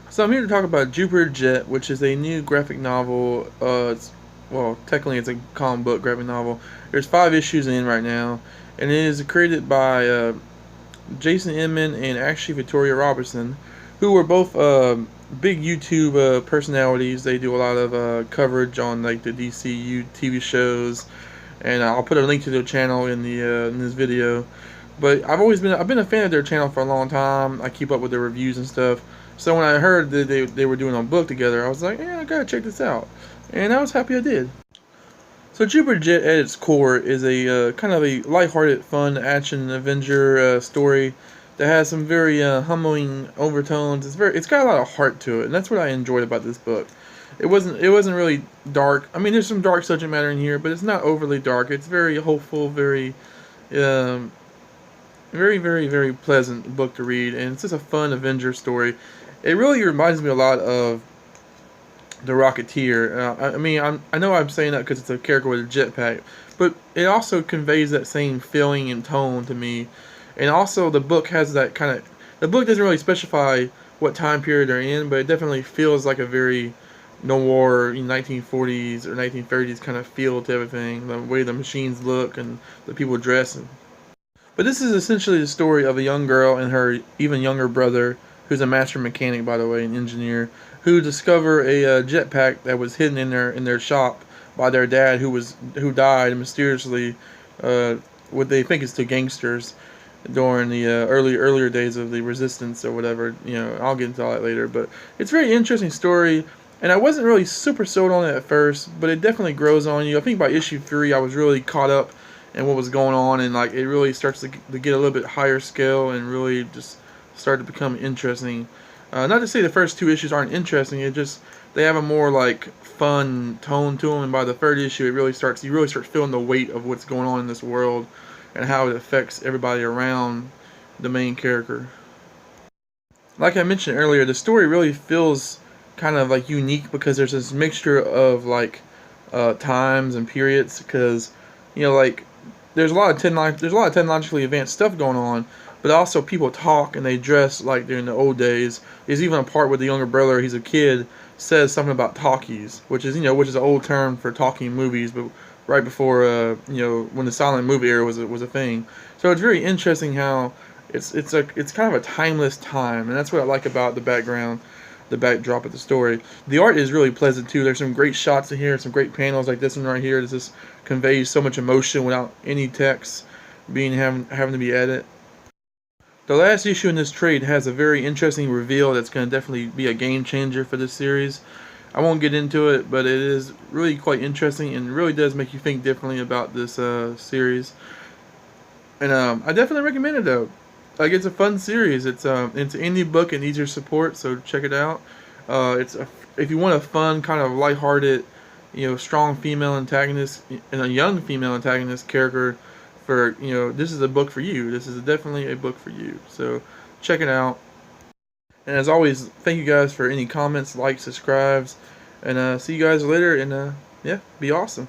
So I'm here to talk about Jupiter Jet, which is a new graphic novel. Well, technically it's a comic book graphic novel. There's 5 issues in right now, and it is created by Jason Inman and actually Victoria Robertson, who were both big YouTube personalities. They do a lot of coverage on like the DCU TV shows, and I'll put a link to their channel in this video. But I've been a fan of their channel for a long time. I keep up with their reviews and stuff. So when I heard that they were doing a book together, I was like, yeah, I gotta check this out, and I was happy I did. So Jupiter Jet at its core is a kind of a lighthearted, fun action adventure story that has some very humbling overtones. It's got a lot of heart to it, and that's what I enjoyed about this book. It wasn't really dark. I mean, there's some dark subject matter in here, but it's not overly dark. It's very hopeful, um, very pleasant book to read, and it's just a fun adventure story. It really reminds me a lot of the Rocketeer. I know I'm saying that because it's a character with a jetpack, but it also conveys that same feeling and tone to me. And also, the book has that kind of. The book doesn't really specify what time period they're in, but it definitely feels like a very noir 1940s or 1930s kind of feel to everything. The way the machines look and the people dress. But this is essentially the story of a young girl and her even younger brother, who's a master mechanic, by the way, an engineer, who discover a jetpack that was hidden in their shop by their dad, who died mysteriously. What they think is to gangsters during the earlier days of the resistance or whatever. I'll get into all that later. But it's a very interesting story. And I wasn't really super sold on it at first, but it definitely grows on you. I think by issue 3, I was really caught up in what was going on, and like it really starts to get a little bit higher scale and really just start to become interesting. Not to say the first 2 issues aren't interesting. It just they have a more like fun tone to them, and by the third issue, you really start feeling the weight of what's going on in this world and how it affects everybody around the main character. Like I mentioned earlier, the story really feels kind of like unique because there's this mixture of like times and periods. Because like there's a lot of technologically advanced stuff going on, but also people talk and they dress like they're in the old days. There's even a part where the younger brother, he's a kid, says something about talkies, which is an old term for talking movies, but right before when the silent movie era was a thing. So it's very interesting how it's kind of a timeless time, and that's what I like about the backdrop of the story. The art is really pleasant too. There's some great shots in here, some great panels like this one right here. This just conveys so much emotion without any text having to be added. The last issue in this trade has a very interesting reveal that's going to definitely be a game changer for this series. I won't get into it, but it is really quite interesting and really does make you think differently about this series. And I definitely recommend it though. Like it's a fun series. It's an indie book and needs your support, so check it out. If you want a fun kind of lighthearted, strong female antagonist and a young female antagonist character, this is a book for you. This is definitely a book for you. So check it out. And as always, thank you guys for any comments, likes, subscribes, and see you guys later. And yeah, be awesome.